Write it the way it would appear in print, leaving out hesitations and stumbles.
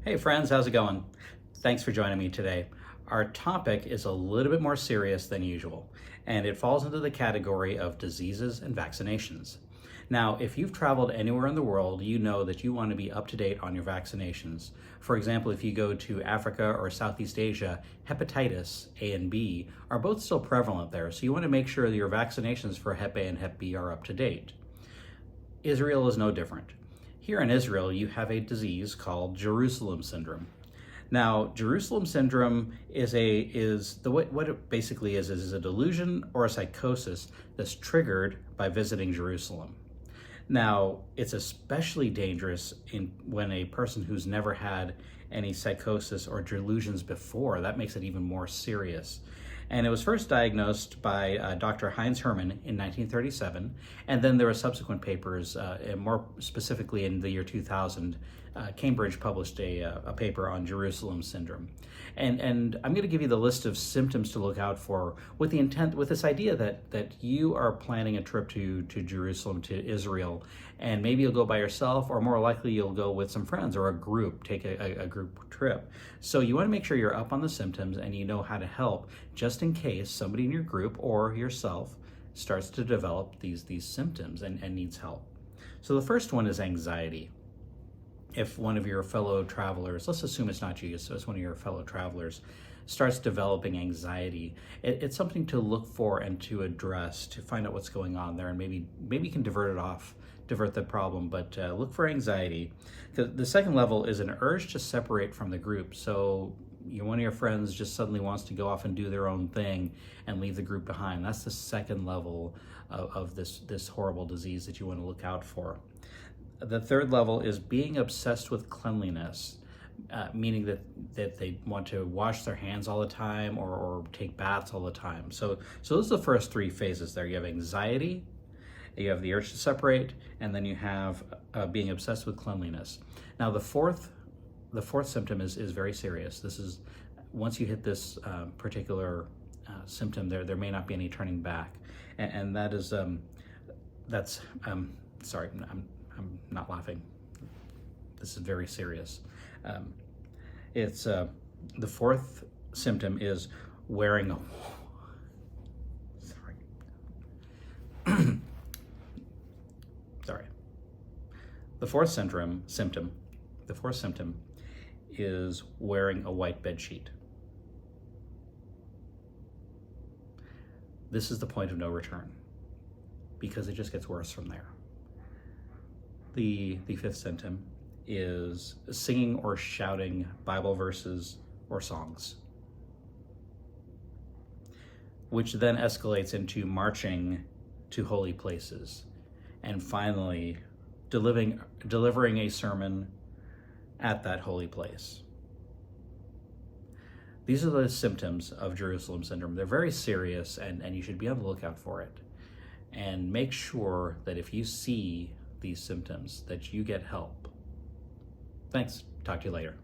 Hey friends, how's it going? Thanks for joining me today. Our topic is a little bit more serious than usual, and it falls into the category of diseases and vaccinations. Now, if you've traveled anywhere in the world, you know that you want to be up to date on your vaccinations. For example, if you go to Africa or Southeast Asia, hepatitis A and B are both still prevalent there, so you want to make sure that your vaccinations for Hep A and Hep B are up to date. Israel is no different. Here in Israel, you have a disease called Jerusalem syndrome. Now, Jerusalem syndrome what it basically is a delusion or a psychosis that's triggered by visiting Jerusalem. Now, it's especially dangerous when a person who's never had any psychosis or delusions before. That makes it even more serious. And it was first diagnosed by Dr. Heinz Hermann in 1937, and then there were subsequent papers, and more specifically in the year 2000, Cambridge published a paper on Jerusalem syndrome. And I'm going to give you the list of symptoms to look out for with this idea that you are planning a trip to Jerusalem, to Israel, and maybe you'll go by yourself, or more likely you'll go with some friends or a group, take a group trip. So you want to make sure you're up on the symptoms and you know how to help just in case somebody in your group or yourself starts to develop these symptoms and needs help. So the first one is anxiety. If one of your fellow travelers, let's assume it's not you, so it's one of your fellow travelers, starts developing anxiety, it's something to look for and to address, to find out what's going on there, and maybe you can divert the problem, but look for anxiety. The second level is an urge to separate from the group. So one of your friends just suddenly wants to go off and do their own thing and leave the group behind. That's the second level of this horrible disease that you want to look out for. The third level is being obsessed with cleanliness, meaning that they want to wash their hands all the time or take baths all the time. So those are the first three phases there. You have anxiety, you have the urge to separate, and then you have being obsessed with cleanliness. Now the fourth symptom is very serious. This is, once you hit this particular symptom, there may not be any turning back, and that is sorry, I'm not laughing. This is very serious. It's the fourth symptom is wearing a sorry. The fourth symptom is wearing a white bed sheet. This is the point of no return, because it just gets worse from there. The fifth symptom is singing or shouting Bible verses or songs, which then escalates into marching to holy places, and finally delivering a sermon at that holy place. These are the symptoms of Jerusalem syndrome. They're very serious, and you should be on the lookout for it. And make sure that if you see these symptoms, that you get help. Thanks. Talk to you later.